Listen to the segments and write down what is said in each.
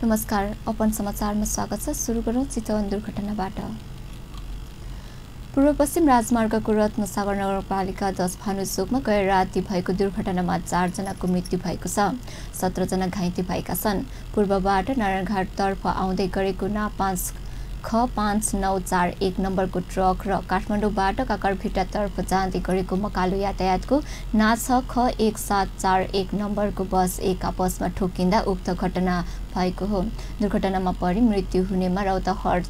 नमस्कार, अपन समाचारमा स्वागत छ। सुरु गरौँ चितवन दुर्घटनाबाट। पूर्व पश्चिम राजमार्गको रत्नसागर नगरपालिका 10 भानुचोकमा गएर राति भएको दुर्घटनामा 4 जनाको मृत्यु भएको छ। 17 जना घाइते भएका छन्। पूर्वबाट नारायणघाटतर्फ आउँदै गरेको ना 5 ख 5941 नम्बरको ट्रक र काठमाडौँबाट काकरभिट्टातर्फ जाँदै गरेको मकालो यातायातको ना 6 ख 1741 नम्बरको बस एक आपसमा ठोकिँदा उक्त घटना भएको हो। दुर्घटनामा परि मृत्यु हुनेमा रौतहट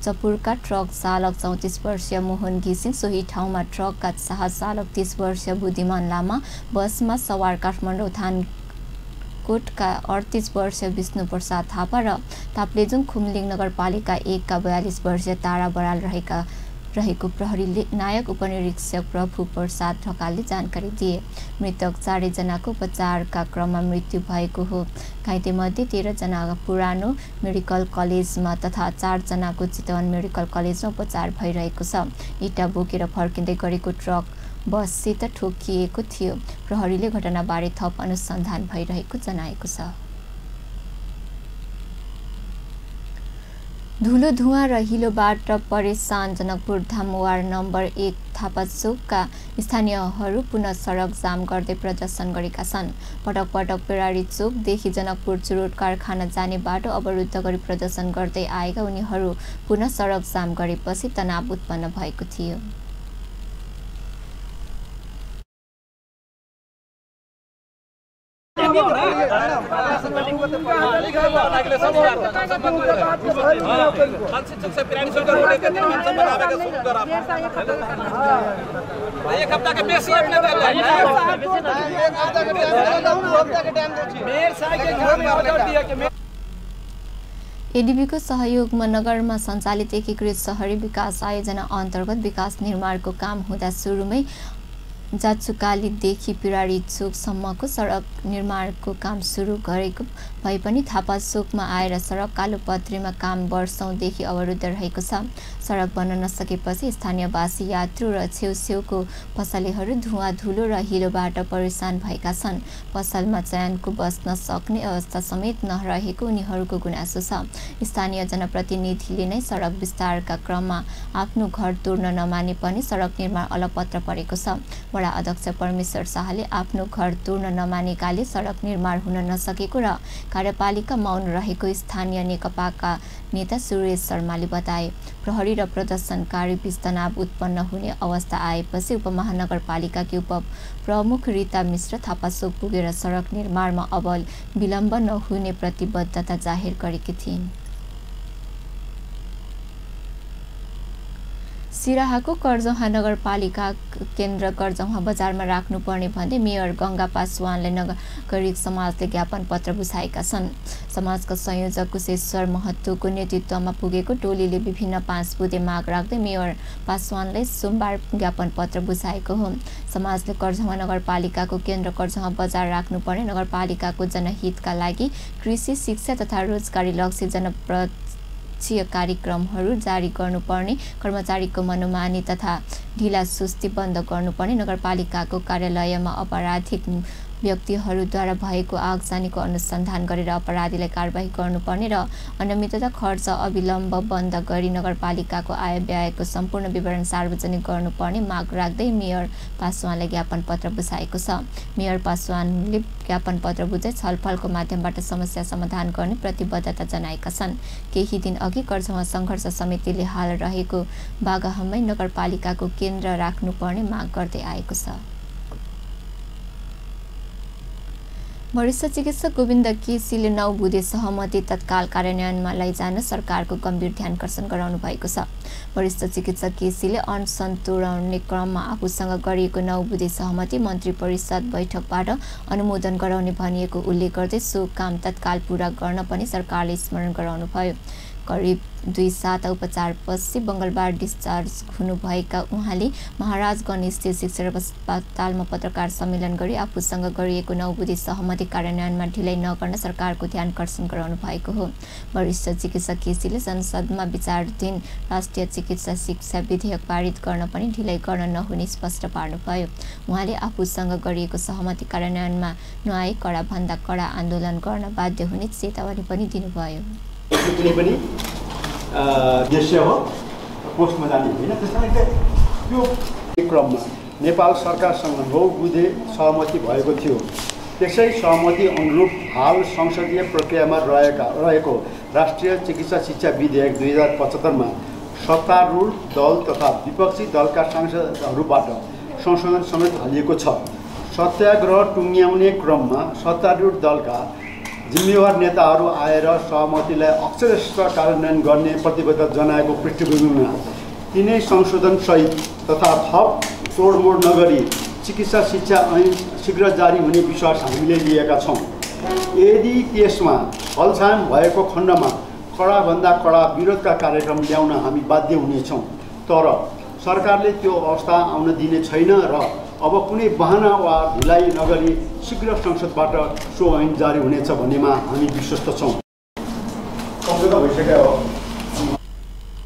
चपुरका ट्रक चालक 34 वर्षीय मोहन घिसिङ, सोही ठाउँमा ट्रकका चालक 30 वर्षीय बुद्धिमान लामा, बसमा सवार काठमाडौँ थानकोटका 38 वर्षीय विष्णु प्रसाद थापा र ताप्लेजुङ खुम्लिङ नगरपालिका 1 का 42 वर्षीय तारा बराल रहेको प्रहरी नायक उपनिरीक्षक प्रभु प्रसाद ढकालले जानकारी दिए। मृतक 4 जनाको उपचारका क्रममा मृत्यु भएको हो। घाइतेमध्ये 13 जना पुरानो मेडिकल कलेजमा तथा 4 जनाको चितवन मेडिकल कलेजमा उपचार भइरहेको छ। इटा बोकेर फर्किँदै गरेको ट्रक बससित ठोकिएको थियो। प्रहरीले घटनाबारे थप अनुसन्धान भइरहेको जनाएको छ। धुलो धुवा र हिलोबाट परेशान जनकपुर धामवार नम्बर 1 थापाचोकका स्थानीयहरू पुनः सडक जाम गर्दै प्रदर्शन गरेका छन्। पटक पटक पेरारी चोकदेखि जनकपुर चुरोट कारखाना जाने बाटो अवरुद्ध गरी प्रदर्शन गर्दै आएका उनीहरू पुनः सडक जाम गरेपछि तनाव उत्पन्न भएको थियो। एडीबीको सहयोगमा नगरमा सञ्चालित एकीकृत शहरी विकास आयोजना अन्तर्गत विकास निर्माणको काम हुँदा सुरुमै जाचुकालीदेखि पिरारी चोकसम्मको सडक निर्माणको काम सुरु गरेको भए पनि थापाचोकमा आएर सडक कालोपत्रीमा काम वर्षौंदेखि अवरुद्ध रहेको छ। सडक बन्न नसकेपछि स्थानीयवासी, यात्रु र छेउछेउको पसलेहरू धुवा, धुलो र हिलोबाट परेशान भएका छन्। पसलमा चयनको बस्न सक्ने अवस्था समेत नरहेको उनीहरूको गुनासो छ। स्थानीय जनप्रतिनिधिले नै सडक विस्तारका क्रममा आफ्नो घर तोड्न नमाने पनि सडक निर्माण अलपत्र परेको छ। वडा अध्यक्ष परमेश्वर शाहले आफ्नो घर तोड्न नमानेकाले सडक निर्माण हुन नसकेको र कार्यपालिका मौन रहेको स्थानीय नेकपाका नेता सुरेश शर्माले बताए। प्रहरी र प्रदर्शनकारी बीच तनाव उत्पन्न हुने अवस्था आएपछि उपमहानगरपालिकाकी उपप्रमुख रीता मिश्र थापाचोक पुगेर सडक निर्माणमा अब विलम्ब नहुने प्रतिबद्धता जाहेर गरेकी थिइन्। सिराहाको कर्जौहा नगरपालिका केन्द्र कर्जौहा बजारमा राख्नुपर्ने भन्दै मेयर गंगा पासवानले नागरिक समाजले ज्ञापन पत्र बुझाएका छन्। समाजका संयोजक कुशेश्वर महतोको नेतृत्वमा पुगेको टोलीले विभिन्न 5 बुँदे माग राख्दै मेयर पासवानले सोमबार ज्ञापन पत्र बुझाएको हो। समाजले कर्जौहा नगरपालिकाको केन्द्र कर्जौहा बजार राख्नुपर्ने, नगरपालिकाको जनहितका लागि कृषि, शिक्षा तथा रोजगारी लक्ष्य कार्यक्रमहरू जारी गर्नुपर्ने, कर्मचारीको मनोमानी तथा ढिला सुस्ती बन्द गर्नुपर्ने, नगरपालिकाको कार्यालयमा अपराधिक व्यक्तिहरूद्वारा भएको आगजनीको अनुसन्धान गरेर अपराधीलाई कारबाही गर्नुपर्ने र अनियमितता खर्च अविलम्ब बन्द गरी नगरपालिकाको आय व्ययको सम्पूर्ण विवरण सार्वजनिक गर्नुपर्ने माग राख्दै मेयर पासवानले ज्ञापन पत्र बुझाएको छ। मेयर पासवानले ज्ञापन पत्र बुझाइ छलफलको माध्यमबाट समस्या समाधान गर्ने प्रतिबद्धता जनाएका छन्। केही दिन अघि कर्जौहा सङ्घर्ष समितिले हाल रहेको बागहमै नगरपालिकाको केन्द्र राख्नुपर्ने माग गर्दै आएको छ। वरिष्ठ चिकित्सक गोविन्द केसीले 9 बुँदे सहमति तत्काल कार्यान्वयनमा लैजान सरकारको गम्भीर ध्यानकर्षण गराउनु भएको छ। वरिष्ठ चिकित्सक केसीले अनसन तोड्ने क्रममा आफूसँग गरिएको 9 बुँदे सहमति मन्त्री परिषद बैठकबाट अनुमोदन गराउने भनिएको उल्लेख गर्दै सो काम तत्काल पूरा गर्न पनि सरकारले स्मरण गराउनुभयो। करिब 2 साता उपचारपछि मंगलबार डिस्चार्ज हुनुभएका उहाँले महाराजगञ्ज स्थित शिक्षक अस्पतालमा पत्रकार सम्मेलन गरी आफूसँग गरिएको 9 बुँदे सहमति कार्यान्वयनमा ढिलाइ नगर्न सरकारको ध्यान आकर्षण गराउनु भएको हो। वरिष्ठ चिकित्सक केसीले संसदमा विचाराधीन राष्ट्रिय चिकित्सा शिक्षा विधेयक पारित गर्न पनि ढिलाइ गर्न नहुने स्पष्ट पार्नुभयो। उहाँले आफूसँग गरिएको सहमति कार्यान्वयनमा नआए कडाभन्दा कडा आन्दोलन गर्न बाध्य हुने चेतावनी पनि दिनुभयो। कुनै पनि देश्य हो पोस्टमा जाने होइन, त्यसकारण त्यो क्रममा नेपाल सरकारसँग 9 बुँदे सहमति भएको थियो। त्यसै सहमति अनुरूप हाल संसदीय प्रक्रियामा रहेको राष्ट्रिय चिकित्सा शिक्षा विधेयक 2075मा सत्तारूढ दल तथा विपक्षी दलका सांसदहरूबाट संशोधन समेत हालिएको छ। सत्याग्रह टुङ्ग्याउने क्रममा सत्तारूढ दलका जिम्मेवार नेताहरू आएर सहमतिलाई अक्षरशः कार्यान्वयन गर्ने प्रतिबद्धता जनाएको पृष्ठभूमिमा तिनै संशोधनसहित तथा थप तोडमोड नगरी चिकित्सा शिक्षा ऐन शीघ्र जारी हुने विश्वास हामीले लिएका छौँ। यदि त्यसमा हलछाम भएको खण्डमा कडाभन्दा कडा विरोधका कार्यक्रम ल्याउन हामी बाध्य हुनेछौँ। तर सरकारले त्यो अवस्था आउन दिने छैन र अब कुनै बहाना वा ढिलाइ नगरी शीघ्र संसदबाट सो ऐन जारी हुनेछ भन्नेमा हामी विश्वस्त छौँ। सम्झौता भइसक्यो हो।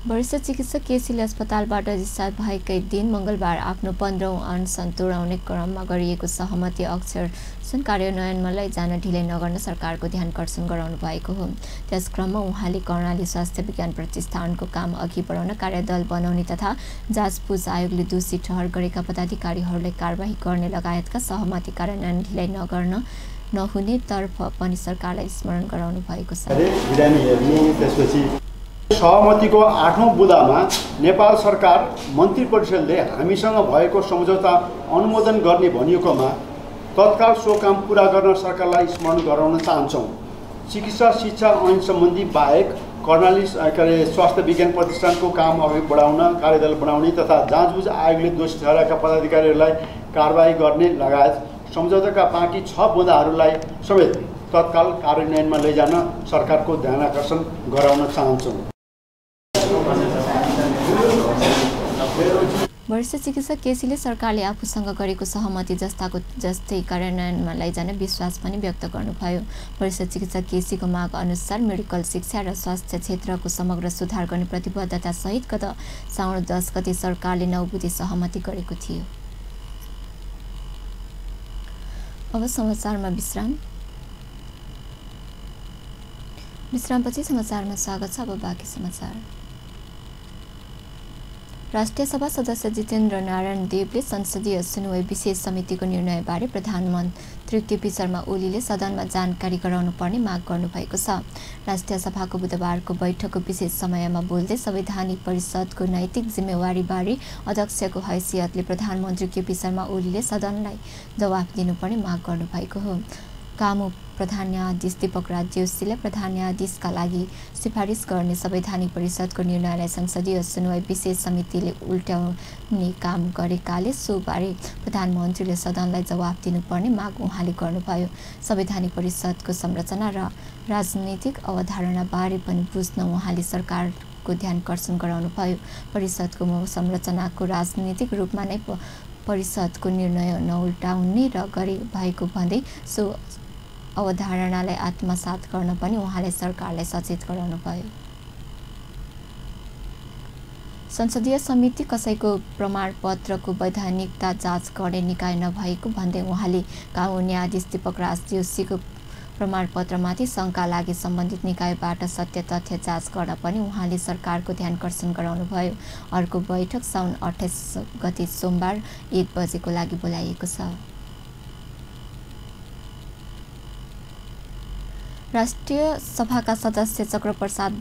वरिष्ठ चिकित्सक केसीले अस्पतालबाट डिस्चार्ज भएकै दिन मंगलबार आफ्नो 15औं अनसन तोडाउने क्रममा गरिएको सहमति अक्षरशः कार्यान्वयनमा लैजान ढिलाइ नगर्न सरकारको ध्यान आकर्षण गराउनु भएको हो। त्यस क्रममा उहाँले कर्णाली स्वास्थ्य विज्ञान प्रतिष्ठानको काम अघि बढाउन कार्यदल बनाउने तथा जाँचबुझ आयोगले दोषी ठहर गरेका पदाधिकारीहरूलाई कारबाही गर्ने लगायतका सहमति कार्यान्वयन ढिलाइ नगर्न नहुने तर्फ पनि सरकारलाई स्मरण गराउनु भएको छ। सहमतिको 8औं बुँदामा नेपाल सरकार मन्त्री परिषदले हामीसँग भएको सम्झौता अनुमोदन गर्ने भनिएकोमा तत्काल सो काम पुरा गर्न सरकारलाई स्मरण गराउन चाहन्छौँ। चिकित्सा शिक्षा ऐन सम्बन्धी बाहेक कर्णाली स्वास्थ्य विज्ञान प्रतिष्ठानको काम अघि बढाउन कार्यदल बनाउने तथा जाँचबुझ आयोगले दोषी ठहरेका पदाधिकारीहरूलाई कारबाही गर्ने लगायत सम्झौताका बाँकी 6 बुँदाहरूलाई समेत तत्काल कार्यान्वयनमा लैजान सरकारको ध्यान आकर्षण गराउन चाहन्छौँ। वरिष्ठ चिकित्सक केसीले सरकारले आफूसँग गरेको सहमति जस्ताको जस्तै कार्यान्वयनमा लैजान विश्वास पनि व्यक्त गर्नुभयो। वरिष्ठ चिकित्सक केसीको माग अनुसार मेडिकल शिक्षा र स्वास्थ्य क्षेत्रको समग्र सुधार गर्ने प्रतिबद्धता सहित गत साउन 10 गते सरकारले 9 बुँदे सहमति गरेको थियो। अब समाचारमा विश्रामपछि समाचारमा स्वागत छ। अब बाँकी समाचार। राष्ट्रिय सभा सदस्य जितेन्द्र नारायण देवले संसदीय सुनवाई विशेष समितिको निर्णयबारे प्रधानमन्त्री केपी शर्मा ओलीले सदनमा जानकारी गराउनु पर्ने माग गर्नुभएको छ। राष्ट्रिय सभाको बुधबारको बैठकको विशेष समयमा बोल्दै संवैधानिक परिषदको नैतिक जिम्मेवारीबारे अध्यक्षको हैसियतले प्रधानमन्त्री केपी शर्मा ओलीले सदनलाई जवाफ दिनुपर्ने माग गर्नुभएको हो। कामु प्रधान न्यायाधीश दीपक राज जोशीले प्रधान न्यायाधीशका लागि सिफारिस गर्ने संवैधानिक परिषदको निर्णयलाई संसदीय सुनवाई विशेष समितिले उल्ट्याउने काम गरेकाले सोबारे प्रधानमन्त्रीले सदनलाई जवाफ दिनुपर्ने माग उहाँले गर्नुभयो। संवैधानिक परिषदको संरचना र राजनीतिक अवधारणाबारे पनि बुझ्न उहाँले सरकारको ध्यान आकर्षण गराउनुभयो। परिषदको संरचनाको राजनीतिक रूपमा नै परिषदको निर्णय नउल्टाउने र गरे भएको भन्दै सो अवधारणालाई आत्मसात गर्न पनि उहाँले सरकारलाई सचेत गराउनुभयो। संसदीय समिति कसैको प्रमाणपत्रको वैधानिकता जाँच गर्ने निकाय नभएको भन्दै उहाँले कानून न्यायाधीश दीपक राज जोशीको प्रमाणपत्रमाथि शङ्का लागे सम्बन्धित निकायबाट सत्य तथ्य जाँच गर्न पनि उहाँले सरकारको ध्यान आकर्षण गराउनुभयो। अर्को बैठक साउन 28 गते सोमबार 1 बजेको लागि बोलाइएको छ। राष्ट्रिय सभाका सदस्य चक्रप्रसाद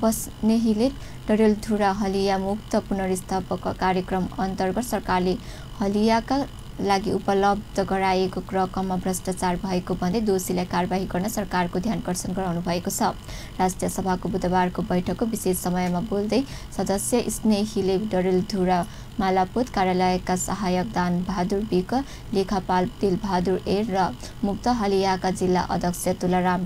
बस्नेहीले डडेलधुरा हलिया मुक्त पुनर्स्थापक कार्यक्रम अन्तर्गत सरकारले हलियाका लागि उपलब्ध गराइएको रकममा भ्रष्टाचार भएको भन्दै दोषीलाई कारबाही गर्न सरकारको ध्यान आकर्षण गराउनु भएको छ। राष्ट्रिय सभाको बुधबारको बैठकको विशेष समयमा बोल्दै सदस्य स्नेहीले डडेलधुरा मालापोत कार्यालयका सहायक दान बहादुर बिक, लेखापाल दिलबहादुर एर र मुक्त हलियाका जिल्ला अध्यक्ष तुलाराम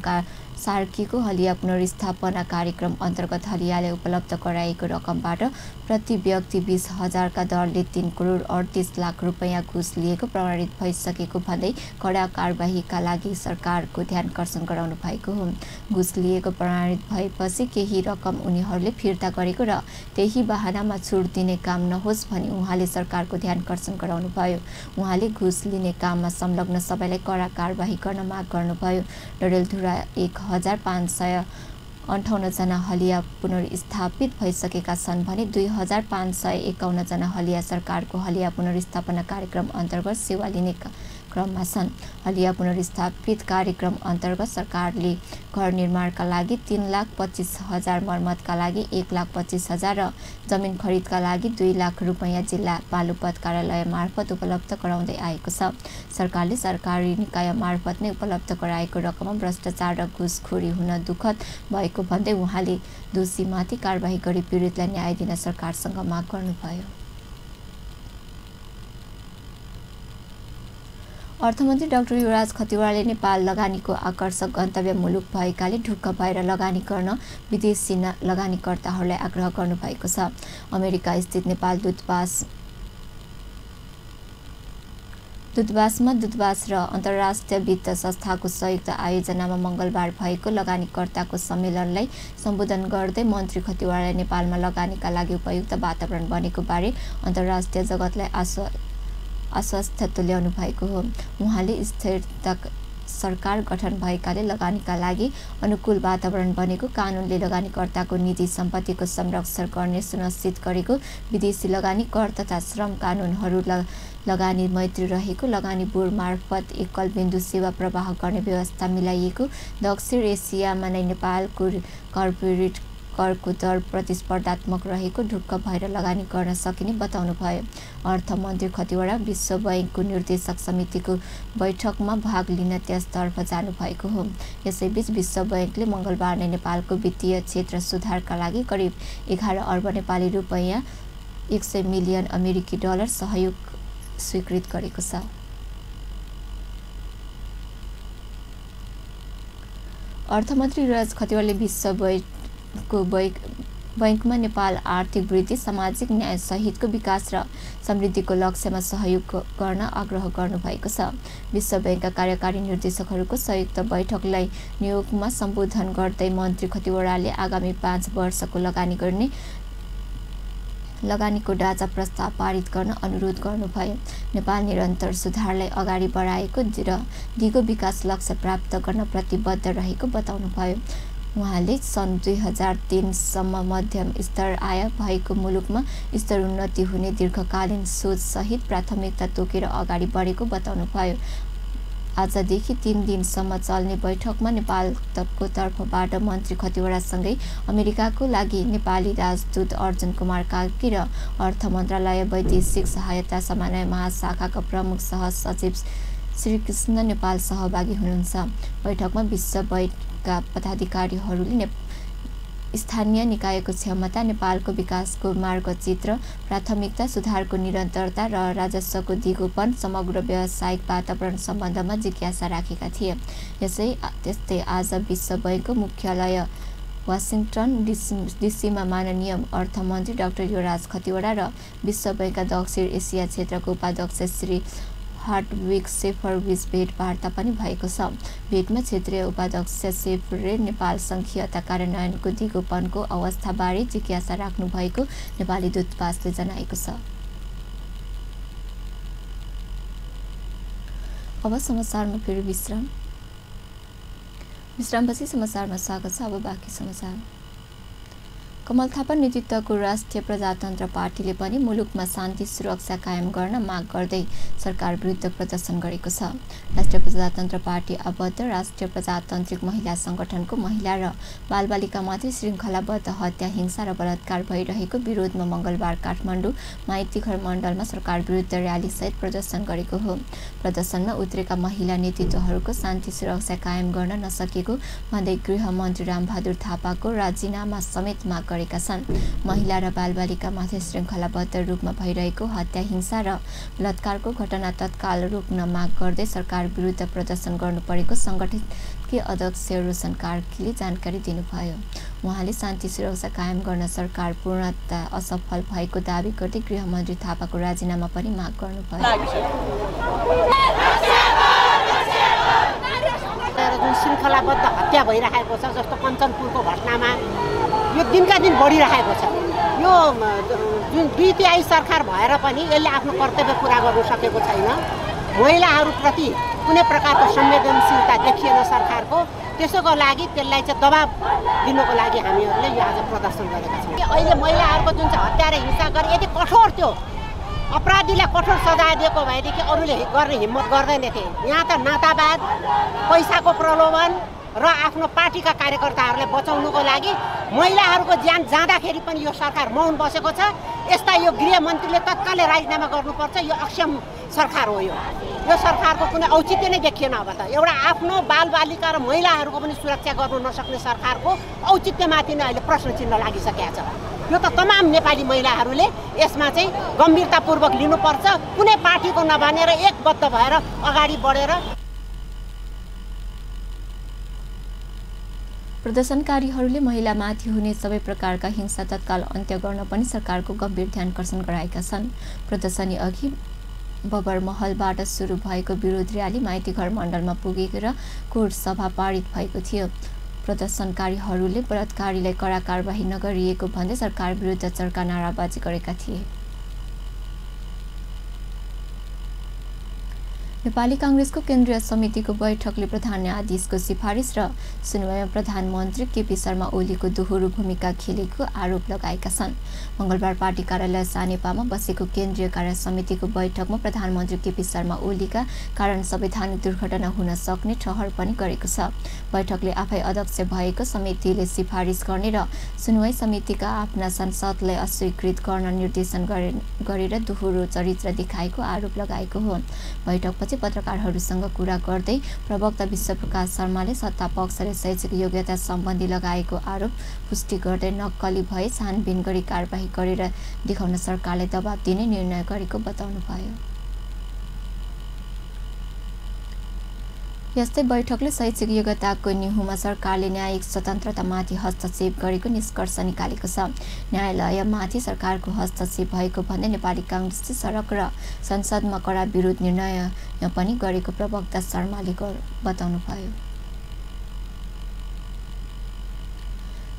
सार्कीको हलिया पुनर्स्थापना कार्यक्रम अन्तर्गत हलियाले उपलब्ध गराएको रकमबाट प्रति व्यक्ति 20,000 दरले 3 करोड 38 लाख रुपैयाँ घुस लिएको प्रमाणित भइसकेको भन्दै कडा कारबाहीका लागि सरकारको ध्यानकर्षण गराउनु भएको हो। घुस लिएको प्रमाणित भएपछि केही रकम उनीहरूले फिर्ता गरेको र त्यही बहानामा छुट दिने काम नहोस् भनी उहाँले सरकारको ध्यानकर्षण गराउनुभयो। उहाँले घुस लिने काममा संलग्न सबैलाई कडा कारबाही गर्न माग गर्नुभयो। डडेलधुरा 1,558 जना हलिया पुनर्स्थापित भइसकेका छन् भने 2,551 जना हलिया सरकारको हलिया पुनर्स्थापना कार्यक्रम अन्तर्गत सेवा लिने क्रममा छन्। हलिया पुनर्स्थापित कार्यक्रम अन्तर्गत सरकारले घर निर्माणका लागि 3,25,000, मर्मतका लागि 1,25,000 र जमिन खरिदका लागि 2 लाख रुपैयाँ जिल्ला बालुपत कार्यालय मार्फत उपलब्ध गराउँदै आएको छ। सरकारले सरकारी निकाय मार्फत नै उपलब्ध गराएको रकममा भ्रष्टाचार र घुसखोरी हुन दुःखद भएको भन्दै उहाँले दोषीमाथि कारबाही गरी पीडितलाई न्याय दिन सरकारसँग माग गर्नुभयो। अर्थमन्त्री डाक्टर युवराज खतिवड़ाले नेपाल लगानीको आकर्षक गन्तव्य मुलुक भएकाले ढुक्क भएर लगानी गर्न विदेशी लगानीकर्ताहरूलाई आग्रह गर्नुभएको छ। अमेरिका स्थित नेपाल दूतावासमा दूतावास र अन्तर्राष्ट्रिय वित्त संस्थाको संयुक्त आयोजनामा मङ्गलबार भएको लगानीकर्ताको सम्मेलनलाई सम्बोधन गर्दै मन्त्री खतिवड़ाले नेपालमा लगानीका लागि उपयुक्त वातावरण बनेको बारे अन्तर्राष्ट्रिय जगतलाई आश्वस्त तुल्याउनु भएको हो। उहाँले स्थिरता सरकार गठन भएकाले लगानीका लागि अनुकूल वातावरण बनेको, कानुनले लगानीकर्ताको निजी सम्पत्तिको संरक्षण गर्ने सुनिश्चित गरेको, विदेशी लगानीकर तथा श्रम कानुनहरू लगानी मैत्री रहेको, लगानी बोर्ड मार्फत एकल बिन्दु सेवा प्रवाह गर्ने व्यवस्था मिलाइएको, दक्षिण एसियामा नै नेपालको कर्पोरेट करको दर प्रतिस्पर्धात्मक रहेको, ढुक्क भएर लगानी गर्न सकिने बताउनुभयो। अर्थमन्त्री खतिवड़ा विश्व बैंकको निर्देशक समितिको बैठकमा भाग लिन त्यसतर्फ जानुभएको हो। यसैबीच विश्व बैंकले मङ्गलबार नै नेपालको वित्तीय क्षेत्र सुधारका लागि करिब 11 अर्ब नेपाली रुपैयाँ 100 मिलियन अमेरिकी डलर सहयोग स्वीकृत गरेको छ। अर्थमन्त्री युवराज खतिवड़ाले विश्व बैंकमा नेपाल आर्थिक वृद्धि, सामाजिक न्याय सहितको विकास र समृद्धिको लक्ष्यमा सहयोग गर्न आग्रह गर्नुभएको छ। विश्व बैंकका कार्यकारी निर्देशकहरूको संयुक्त बैठकलाई न्युयोर्कमा सम्बोधन गर्दै मन्त्री खतिवड़ाले आगामी 5 वर्षको लगानीको ढाँचा प्रस्ताव पारित गर्न अनुरोध गर्नुभयो। नेपाल निरन्तर सुधारलाई अगाडि बढाएको र दिगो विकास लक्ष्य प्राप्त गर्न प्रतिबद्ध रहेको बताउनुभयो। उहाँले सन् 2003 सम्म मध्यम स्तर आय भएको मुलुकमा स्तरोन्नति हुने दीर्घकालीन सोच सहित प्राथमिकता तोकेर अगाडि बढेको बताउनुभयो। आजदेखि 3 दिनसम्म चल्ने बैठकमा नेपालको तर्फबाट मन्त्री खतिवड़ासँगै अमेरिकाको लागि नेपाली राजदूत अर्जुन कुमार कार्की र अर्थ मन्त्रालय वैदेशिक सहायता समन्वय महाशाखाका प्रमुख सहसचिव श्रीकृष्ण नेपाल सहभागी हुनुहुन्छ। बैठकमा विश्व बैंकका पदाधिकारीहरूले स्थानीय निकायको क्षमता, नेपालको विकासको मार्गचित्र, प्राथमिकता, सुधारको निरन्तरता र राजस्वको दिगोपन, समग्र व्यावसायिक वातावरण सम्बन्धमा जिज्ञासा राखेका थिए। त्यस्तै आज विश्व बैंकको मुख्यालय वाशिङटन डिसीमा माननीय अर्थमन्त्री डाक्टर युवराज खतिवड़ा र विश्व बैंकका दक्षिण एसिया क्षेत्रको उपाध्यक्ष श्री हार्टविग सेफरबीच भेटवार्ता पनि भएको छ। भेटमा क्षेत्रीय उपाध्यक्ष सेफरले नेपाल सङ्घीयता कार्यान्वयनको दिगोपनको अवस्थाबारे जिज्ञासा राख्नु भएको नेपाली दूतावासले जनाएको छ। अब समाचारमा फेरि विश्रामपछि समाचारमा स्वागत छ। अब बाँकी समाचार। कमल थापा नेतृत्वको राष्ट्रिय प्रजातन्त्र पार्टीले पनि मुलुकमा शान्ति सुरक्षा कायम गर्न माग गर्दै सरकार विरुद्ध प्रदर्शन गरेको छ। राष्ट्रिय प्रजातन्त्र पार्टी आबद्ध राष्ट्रिय प्रजातान्त्रिक महिला संगठनको महिला र बालबालिकामाथि श्रृङ्खलाबद्ध हत्या, हिंसा र बलात्कार भइरहेको विरोधमा मङ्गलबार काठमाडौँ माइतीघर मण्डलमा सरकार विरुद्ध र्यालीसहित प्रदर्शन गरेको हो। प्रदर्शनमा उत्रेका महिला नेतृत्वहरूको शान्ति सुरक्षा कायम गर्न नसकेको भन्दै गृहमन्त्री रामबहादुर थापाको राजीनामा समेत माग गरेका छन्। महिला र बालबालिकामाथि श्रृङ्खलाबद्ध रूपमा भइरहेको हत्या, हिंसा र बलात्कारको घटना तत्काल रोक्न माग गर्दै सरकार विरुद्ध प्रदर्शन गर्नु परेको संगठित समितिकी अध्यक्ष रोशन कार्कीले जानकारी दिनुभयो। उहाँले शान्ति सुरक्षा कायम गर्न सरकार पूर्णतया असफल भएको दावी गर्दै गृहमन्त्री थापाको राजीनामा पनि माग गर्नुभयो। जुन श्रृङ्खलाबद्ध हत्या भइरहेको छ, जस्तो कञ्चनपुरको घटनामा यो दिनका दिन बढिरहेको छ। यो जुन 2/3 सरकार भएर पनि यसले आफ्नो कर्तव्य पुरा गर्न सकेको छैन। महिलाहरूप्रति कुनै प्रकारको संवेदनशीलता देखिएन सरकारको। त्यसैको लागि त्यसलाई चाहिँ दबाब दिनुको लागि हामीहरूले यो आज प्रदर्शन गरेका छौँ। अहिले महिलाहरूको जुन चाहिँ हत्या र हिंसा गरे यदि कठोर थियो, अपराधीलाई कठोर सजाय दिएको भएदेखि अरूले गर्ने हिम्मत गर्दैनथे। यहाँ त नातावाद, पैसाको प्रलोभन र आफ्नो पार्टीका कार्यकर्ताहरूलाई बचाउनुको लागि महिलाहरूको ज्यान जाँदाखेरि पनि यो सरकार मौन बसेको छ। यस्ता यो गृहमन्त्रीले तत्कालै राजीनामा गर्नुपर्छ। यो अक्षम सरकार हो। यो सरकारको कुनै औचित्य नै देखिएन। अब त एउटा आफ्नो बालबालिका र महिलाहरूको पनि सुरक्षा गर्नु नसक्ने सरकारको औचित्यमाथि नै अहिले प्रश्न चिन्ह लागिसकेको छ। यो त तमाम नेपाली महिलाहरूले यसमा चाहिँ गम्भीरतापूर्वक लिनुपर्छ। कुनै पार्टीको नभनेर एकबद्ध भएर अगाडि बढेर। प्रदर्शनकारीहरूले महिलामाथि हुने सबै प्रकारका हिंसा तत्काल अन्त्य गर्न पनि सरकारको गम्भीर ध्यानकर्षण गराएका छन्। प्रदर्शनी अघि बबरमहलबाट सुरु भएको विरोध र्याली माइतीघर मण्डलमा पुगेर कोर्ट सभा पारित भएको थियो। प्रदर्शनकारीहरूले बलात्कारीलाई कडा कारबाही नगरिएको भन्दै सरकार विरुद्ध चर्का नाराबाजी गरेका थिए। नेपाली कांग्रेसको केन्द्रीय समितिको बैठकले प्रधान न्यायाधीशको सिफारिस र सुनवाईमा प्रधानमन्त्री केपी शर्मा ओलीको दोहोरो भूमिका खेलेको आरोप लगाएका छन्। मंगलबार पार्टी कार्यालय सानेपामा बसेको केन्द्रीय कार्य समितिको बैठकमा प्रधानमन्त्री केपी शर्मा ओलीका कारण संवैधानिक दुर्घटना हुन सक्ने ठहर पनि गरेको छ। बैठकले आफै अध्यक्ष भएको समितिले सिफारिस गर्ने र सुनवाई समितिका आफ्ना सांसदलाई अस्वीकृत गर्न निर्देशन गरेर दोहोरो चरित्र देखाएको आरोप लगाएको हो। बैठकपछि पत्रकारहरूसँग कुरा गर्दै प्रवक्ता विश्वप्रकाश शर्माले सत्ता पक्षले शैक्षिक योग्यता सम्बन्धी लगाएको आरोप पुष्टि गर्दै नक्कली भए छानबिन गरी कारबाही गरेर देखाउन सरकारले दबाब दिने निर्णय गरेको बताउनुभयो। यस्तै बैठकले शैक्षिक योग्यताको निहुमा सरकारले न्यायिक स्वतन्त्रतामाथि हस्तक्षेप गरेको निष्कर्ष निकालेको छ। न्यायालयमाथि सरकारको हस्तक्षेप भएको भन्दै नेपाली कांग्रेसले सडक र संसदमा कडा विरोध निर्णय पनि गरेको प्रवक्ता शर्माले बताउनुभयो।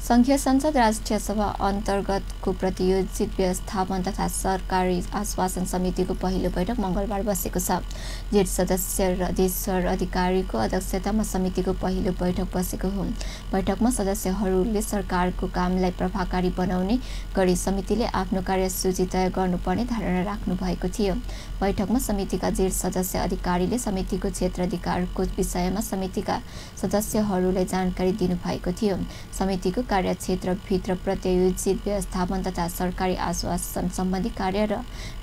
संघीय संसद राष्ट्रिय सभा अन्तर्गतको प्रतियोजित व्यवस्थापन तथा सरकारी आश्वासन समितिको पहिलो बैठक मंगलबार बसेको छ। जेठ सदस्य रदेश्वर अधिकारीको अध्यक्षतामा समितिको पहिलो बैठक बसेको हो। बैठकमा सदस्यहरूले सरकारको कामलाई प्रभावकारी बनाउने गरी समितिले आफ्नो कार्यसूची तय गर्नुपर्ने धारणा राख्नु भएको थियो। बैठकमा समितिका जेठ सदस्य अधिकारीले समितिको क्षेत्राधिकारको विषयमा समितिका सदस्यहरूलाई जानकारी दिनुभएको थियो। समितिको कार्यक्षेत्रभित्र प्रतियोजित व्यवस्थापन तथा सरकारी आश्वासन सम्बन्धी कार्य र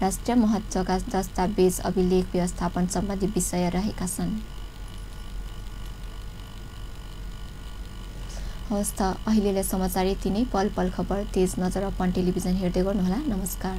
राष्ट्रिय महत्त्वका दस्तावेज अभिलेख व्यवस्थापन सम्बन्धी विषय रहेका छन्। हवस् त अहिलेलाई समाचार यति नै। पल पल खबर तेज नजर अपन टेलिभिजन हेर्दै गर्नुहोला। नमस्कार।